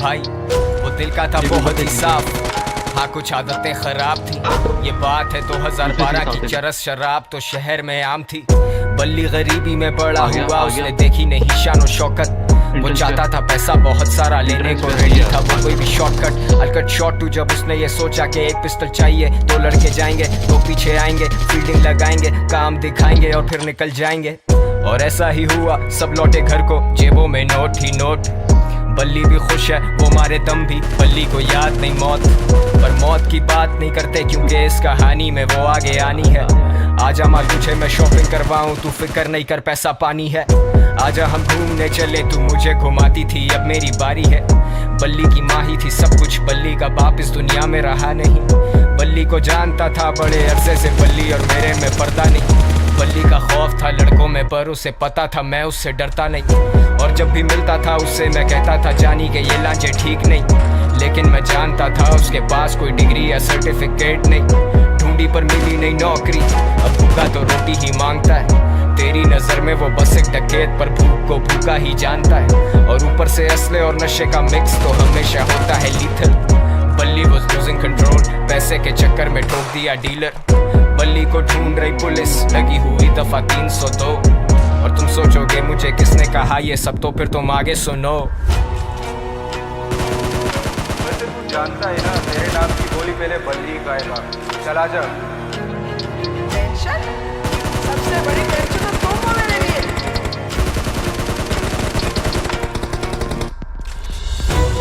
भाई वो दिल का था बहुत ही साफ, हाँ कुछ आदतें खराब थी। ये बात है 2012 की, चरस शराब तो शहर में आम थी। बल्ली गरीबी में बड़ा हुआ, उसने देखी नहीं शान और शौकत। वो चाहता था पैसा बहुत सारा, लेने को रेडी था वो कोई भी shortcut. I'll cut short to जब उसने ये सोचा कि एक पिस्टल चाहिए, 2 लड़के जाएंगे, 2 पीछे आएंगे, फील्डिंग लगाएंगे, काम दिखाएंगे और फिर निकल जाएंगे। और ऐसा ही हुआ, सब लौटे घर को, जेबों में नोट ही नोट। बल्ली भी खुश है, वो मारे दम भी, बल्ली को याद नहीं मौत। पर मौत की बात नहीं करते क्योंकि इस कहानी में वो आगे आनी है। आजा माल तुझे मैं शॉपिंग करवाऊं, तू फिक्र नहीं कर पैसा पानी है। आजा हम घूमने चले, तू मुझे घुमाती थी, अब मेरी बारी है। बल्ली की माँ ही थी सब कुछ, बल्ली का बाप इस दुनिया में रहा नहीं। बल्ली को जानता था बड़े अरसे से, बल्ली और मेरे में पर्दा नहीं। बल्ली का खौफ था लड़कों में, पर उसे पता था मैं उससे डरता नहीं। और जब भी मिलता था उससे मैं कहता था जानी के ये लांचे ठीक नहीं। लेकिन मैं जानता था उसके पास कोई डिग्री या सर्टिफिकेट नहीं। ढूंढी पर मिली नहीं नौकरी, अब भूखा तो रोटी ही मांगता है। तेरी नजर में वो बस एक डकैत, पर भूख को भूखा ही जानता है। और ऊपर से असले और नशे का मिक्स तो हमेशा होता है लीथल। बल्ली was losing control, पैसे के चक्कर में ठोक दिया डीलर। बल्ली को ढूंढ रही पुलिस, लगी हुई दफा 302। और तुम सोचोगे मुझे किसने कहा ये सब, तो फिर तुम आगे सुनो। वैसे तू जानता है ना, मेरे नाम की बोली पहले बल्ली गाएगा। चला जा। टेंशन सबसे बड़ी टेंशन तो तुम हो मेरे लिए।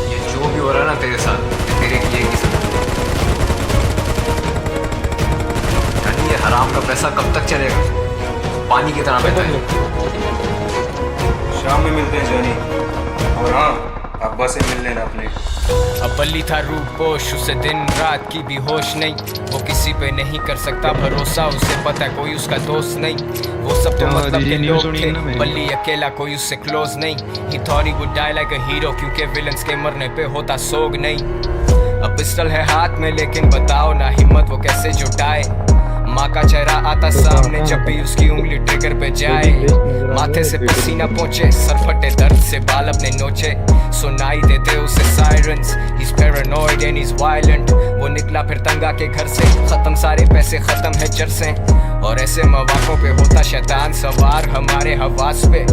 ये जो भी हो रहा है ना तेरे साथ, तेरे लिए किसी यानी ये हराम का पैसा कब तक चलेगा? पानी की तरह बहता है। शाम में मिलते हैं जानी, और हाँ अब्बा से मिल लेना अपने। अब बल्ली था रूपोश, उसे दिन रात की भी होश नहीं। वो किसी पे नहीं कर सकता भरोसा, उसे पता कोई उसका दोस्त नहीं। वो सब तो मतलब के लोग थे, बल्ली अकेला कोई उससे क्लोज नहीं। He thought he would die like a hero, क्योंकि विलन्स के मरने पे होता सोग नहीं। अब पिस्टल है हाथ में, लेकिन बताओ ना हिम्मत वो कैसे जुटाए। माँ का चेहरा आता सामने जब भी उसकी उंगली ट्रिगर पे जाए। माथे से पसीना पहुंचे, सर फटे दर्द से बाल अपने नोचे। सुनाई देते उसे sirens, he's paranoid and he's violent। वो निकला फिर तंगा के घर से, खत्म सारे पैसे, खत्म है जरसे। और ऐसे मौकों पे होता शैतान सवार हमारे हवास पे।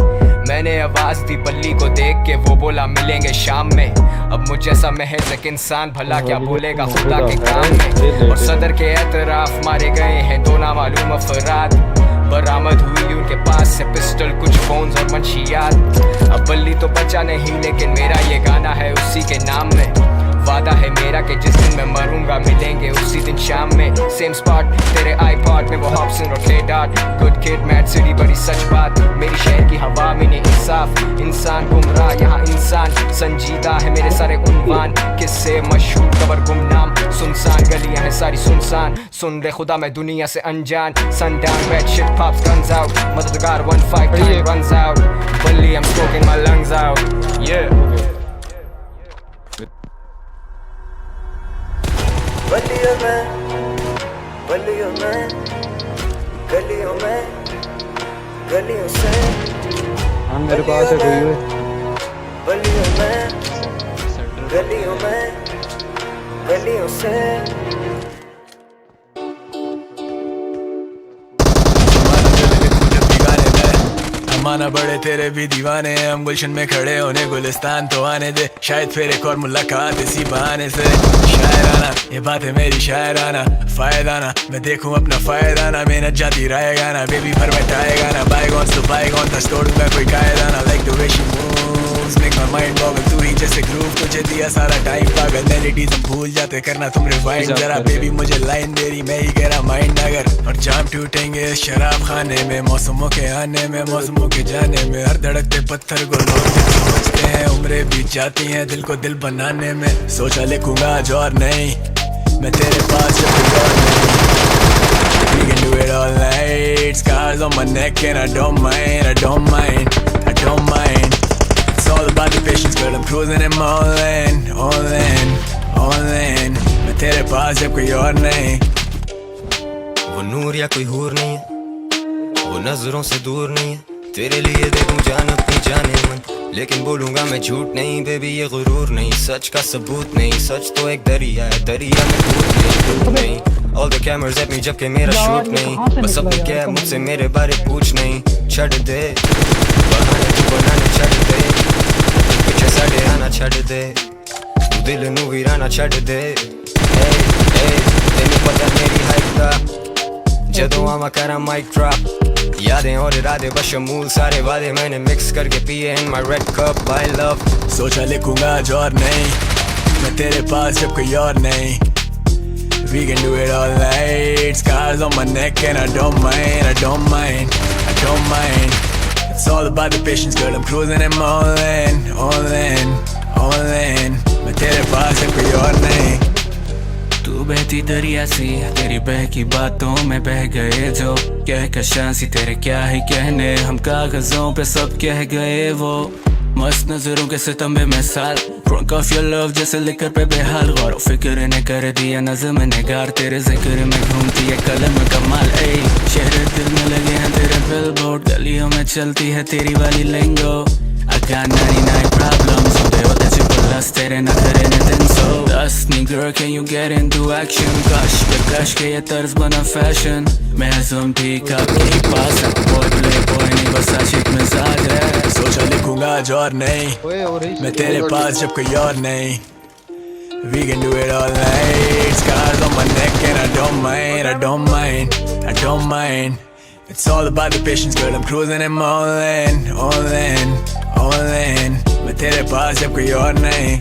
मैंने आवाज दी बल्ली को देख के, वो बोला मिलेंगे शाम में। अब मुझ जैसा महज एक इंसान भला क्या बोलेगा खुदा के काम में। और सदर के एतराफ मारे गए हैं 2 नामालूम अफराद। बरामद हुई उनके पास से पिस्टल, कुछ फोन्स और मंशियात। अब बल्ली तो बचा नहीं, लेकिन मेरा ये गाना है उसी के नाम में। वादा है मेरा कि जिस दिन मैं मरूंगा मिलेंगे उसी दिन शाम में। सेम स्पॉट तेरे आईपॉड में, वो हॉब्सन और clay dot. Good kid mad city बड़ी सच बात, मेरी शहर की हवा में नहीं इंसाफ। इंसान गुमराह यहाँ इंसान संजीदा है, मेरे सारे उन्वान किससे मशहूर खबर गुमनाम। सुनसान गलियां हैं सारी सुनसान, सुन ले खुदा मैं दुनिया से अनजान। Sundown red shit pops guns out, मददगार 159 runs out। बल्ली I'm smoking my lungs out, yeah। बल्लियों में, बल्लियों में, गलियों में, गलियों से। मेरे पास है कोई बल्लियों में, गलियों में, गलियों से। माना बड़े तेरे भी दीवाने हैं, हम गुलशन में खड़े होने गुलिस्तान तो आने दे। शायद फिर एक और मुलाकात इसी बहाने से। शायराना ये बात है मेरी, शायराना फायदा ना, मैं देखूं अपना फायदा ना। मेहनत जाती रहेगा ना, बेबी भर बैठाएगा ना। बाईगॉन्स तो बाईगॉन था, तोड़ दूंगा कोई कायदा ना। Like the way she moves make my mind Bogle, तू ही जैसे ग्रूव तुझे दिया सारा टाइम पागल। मेलोडीज हम भूल जाते, करना तुम रिवाइंड जरा। बेबी मुझे लाइन दे रही, मैं ही कह रहा माइंड अगर। और जाम टूटेंगे इस शराब खाने में, मौसमों के आने में, मौसमों के जाने में। हर धड़कते पत्थर को लोग सोचते हैं, उम्रें बीत जाती हैं दिल को दिल बनाने में। सोचा लिखूंगा आज और नहीं, मैं तेरे पास जब कोई और नहीं। We can do it all night, scars on my neck and I don't mind, I don't mind, I don't mind. It's all about the patience, girl, I'm cruising in my own lane, own lane, own lane. मैं तेरे पास जब कोई और नहीं। वो नूर या कोई हूर नहीं है, वो नजरों से दूर नहीं है। तेरे लिए दे दूं जान अपनी जाने मन, लेकिन बोलूंगा मैं झूठ नहीं बेबी ये गुरूर नहीं। सच का सबूत नहीं, सच तो एक दरिया है, दरिया में डूब नहीं। All the cameras at me जबकि मेरा शूट नहीं, बस अब क्या है मुझसे मेरे बारे पूछ नहीं। छड़ दे बहाने तू बनाने छड़ दे, पीछे साढ़े आना छड़ दे, तू दिल नू वीराना छड़ दे। तेनू पता मेरी हाइट दा जदों आवा करा माइक ड्रॉप, यादें और इरादे बशमूल सारे वादे मैंने मिक्स करके पिए in my red cup by love। सोचा लिखूंगा आज और नहीं, मैं तेरे पास जब कोई और नहीं। We can do it all night, scars on my neck and I don't mind, I don't mind, I don't mind। It's all about the patience girl, I'm cruising and I'm all in, all in, all in। मैं तेरे पास जब कोई और नहीं। तू बहती दरिया सी, तेरी बहकी बातों में बह गए जो कह कशां सी, तेरे क्या ही कहने, हम कागजों पे सब कह गए वो। मस्त नजरों के सितंबे में साल, drunk off your love जैसे लिकर पे बेहाल। गौर फिक्र ने कर दिया नज़म निगार, तेरे जिक्र में घूमती है कलम कमाल। ऐ शहर दिल में लगे हैं तेरे बिलबोर्ड, गलियों में चलती है तेरी वाली लिंगो। I got 99 problems, होते होते चिपलस तेरे नखरे ने दिन सो। Dust me girl can you get into action, कश के ये तर्ज बना फैशन। मैं हज़म भी काफी पास है, boy playboy नहीं बस आशिक मिजाज है। सोचा लिखूंगा आज और नहीं, मैं तेरे पास जब कोई और नहीं। We can do it all night, scars on my neck and I don't mind, I don't mind, I don't mind। It's all about the patience girl, I'm cruising and I'm all in, all in, all in। मैं तेरे पास जब कोई और नहीं।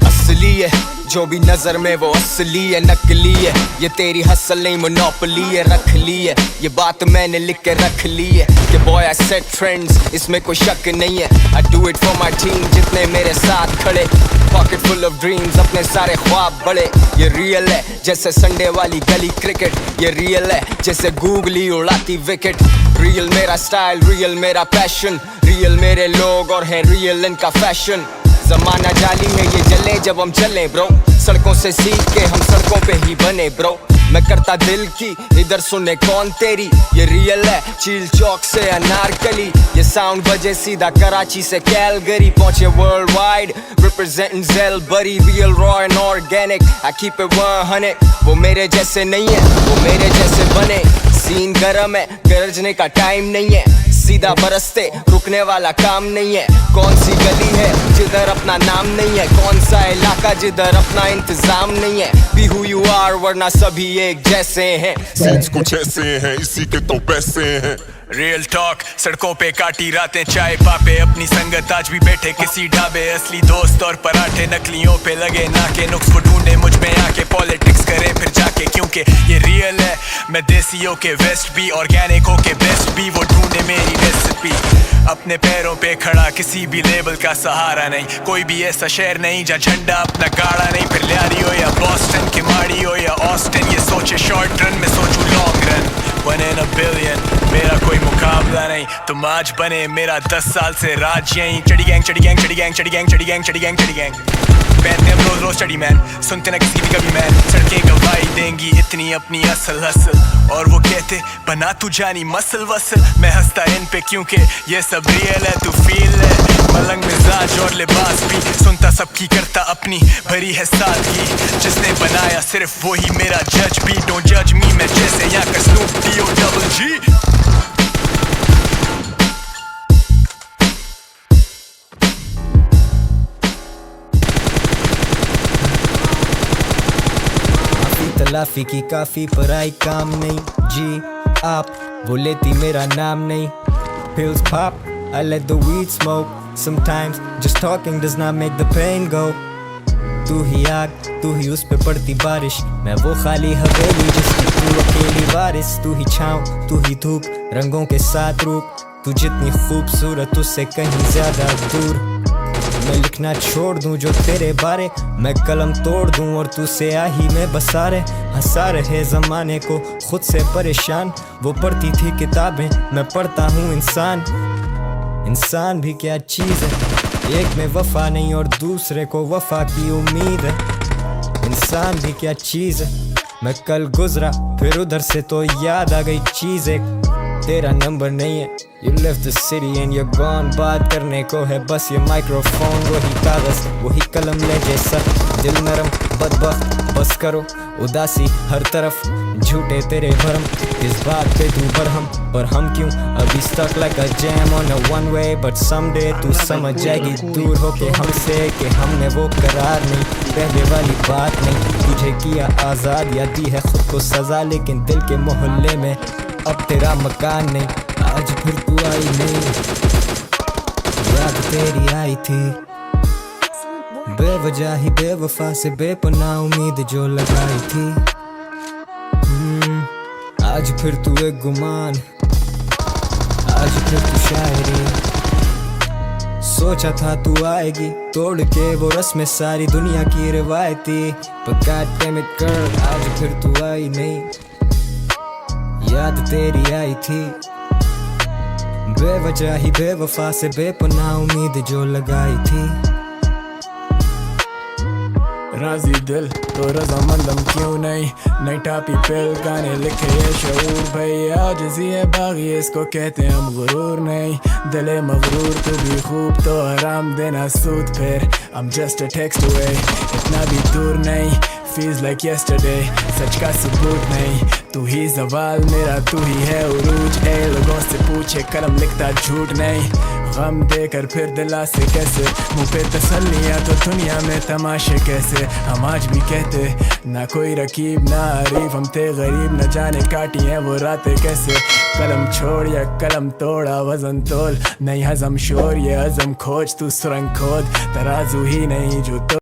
असली है जो भी नजर में वो असली है, नकली है ये तेरी हसल नहीं मोनोपोली है। रख ली है ये बात मैंने लिख के रख ली है कि बॉय आई सेट ट्रेंड्स, इसमें कोई शक नहीं है। I do it for my team जितने मेरे साथ खड़े, पॉकेट फुल ऑफ ड्रीम्स अपने सारे ख्वाब बड़े। ये रियल है जैसे संडे वाली गली क्रिकेट, ये रियल है जैसे गूगली उड़ाती विकेट। रियल मेरा स्टाइल, रियल मेरा पैशन, रियल मेरे लोग और है रियल इनका फैशन। जमाना जाली है ये जले जब हम चले ब्रो, सड़कों से सीख के हम सड़कों पे ही बने ब्रो। मैं करता दिल की इधर सुने कौन तेरी, ये रियल है चील चौक से अनारकली। ये साउंड बजे सीधा कराची से कैलगरी, पहुंचे वर्ल्ड वाइड रिप्रेजेंटिंग जेल बरी। Real raw and organic I keep it 100, वो मेरे जैसे नहीं है वो मेरे जैसे बने। सीन गरम है गरजने का टाइम नहीं है, सीधा बरसते रुकने वाला काम नहीं है। कौन सी गली है जिधर अपना नाम नहीं है, कौन सा इलाका जिधर अपना इंतजाम नहीं है। Be who you are वरना सभी एक जैसे हैं। सीन्स कुछ ऐसे हैं इसी के तो पैसे हैं। रियल टॉक सड़कों पे काटी रातें चाय पापे, अपनी संगत आज भी बैठे किसी ढाबे। असली दोस्त और पराठे नकलियों पे लगे नाके, नुक्स वो ढूंढे मुझ में आके, पॉलिटिक्स करें फिर जाके क्योंकि ये रियल है। मैं देसियों के वेस्ट भी ऑर्गेनिक हो के बेस्ट भी, वो ढूंढे मेरी रेसिपी। अपने पैरों पे खड़ा किसी भी लेबल का सहारा नहीं, कोई भी ऐसा शहर नहीं जहाँ झंडा अपना गाड़ा नहीं। फिर लियारी हो या बॉस्टन के माड़ी हो या ऑस्टिन, ये सोचे शॉर्ट रन में सोचूं long run. 1 in a billion मेरा कोई मुकाबला नहीं, तुम आज बने मेरा 10 साल से राज यहीं। चढ़ी गैंग चढ़ी गैंग चढ़ी गैंग चढ़ी गैंग चढ़ी गैंग चढ़ी गैंग चढ़ी गैंग, पहनते हम रोज रोज चढ़ी मैन, सुनते ना किसी की भी कभी मैन। सड़कें गवाही देंगी इतनी अपनी असल हसल, और वो कहते बना तू जानी मसल वसल। मैं हंसता इन पे क्योंकि ये सब रियल है, तू फील है। मलंग मिजाज और लिबास भी, सुनता सबकी करता अपनी भरी है सादगी। जिसने बनाया सिर्फ वही मेरा जज भी, डोंट जज मी मैं जैसे यहाँ का स्नूप D-O-double-G। तलाफी की काफी पराई काम नहीं जी आप, वो लेती मेरा नाम नहीं। Pills pop, I let the weed smoke. Sometimes just talking does not make the pain go. तू ही आग, तू ही उस पे पड़ती बारिश, मैं वो खाली हवेली जिसकी तू अकेली वारिस। तू ही छाँव, तू ही धूप, रंगों के साथ रूप, तू जितनी खूबसूरत उससे कहीं ज्यादा दूर। मैं लिखना छोड़ दूं जो तेरे बारे, मैं कलम तोड़ दूं और तू स्याही में बसा रहे। हंसा रहे ज़माने को खुद से परेशान, वो पढ़ती थी किताबें, मैं पढ़ता हूँ इंसान। इंसान भी क्या चीज़ है, एक में वफा नहीं और दूसरे को वफा की उम्मीद है। इंसान भी क्या चीज़ है, मैं कल गुजरा फिर उधर से तो याद आ गई चीज़ एक, तेरा नंबर नहीं है। You left the city and you're gone, बात करने को है बस ये माइक्रोफोन, वही कागज़ वही कलम ले जैसा दिल नरम बदबख्त, बस करो उदासी हर तरफ, झूठे तेरे भरम, इस बात पे तू बरहम, पर हम क्यों अभी stuck like a jam on a one way, but someday तू समझ जाएगी दूर होके हमसे कि हमने वो करार नहीं, पहले वाली बात नहीं। तुझे किया आज़ाद या दी है खुद को सज़ा, लेकिन दिल के मोहल्ले में अब तेरा मकान नहीं। आज फिर तू आई नहीं, याद तेरी आई थी, बेवजह ही बेवफा से बेपनाह उम्मीद जो लगाई थी। आज फिर तू एक गुमान, आज फिर तू शायरी, सोचा था तू आएगी तोड़ के वो रस्में सारी दुनिया की रिवायती, पर God damn it girl, आज फिर तू आई नहीं, याद तेरी आई थी, बेवजह ही बेवफा से बेपनाह उम्मीद जो लगाई थी। राजी दिल तो रजामंदम क्यों नहीं, नई टापी पिल गाने लिखे ये शऊर भैया, जजी है बागी इसको कहते हम गुरूर नहीं, दिले मगरूर तू भी खूब तो आराम देना सूद फिर, I'm just a text away, इतना भी दूर नहीं, feels like yesterday, सच का सबूत नहीं, तू ही ज़वाल मेरा तू ही है उरूज, ए लोगों से पूछे कलम लिखता झूठ नहीं, गम देकर फिर दिला से कैसे, मुँह पे तसल्लियाँ तो दुनिया में तमाशे कैसे, हम आज भी कहते ना कोई रकीब ना हरीफ, हम थे गरीब न जाने काटी हैं वो रातें कैसे, कलम छोड़ या कलम तोड़ा वजन तोल, नहीं हजम शोर ये हजम खोज, तू सुरंग खोद तराजू ही नहीं जो तो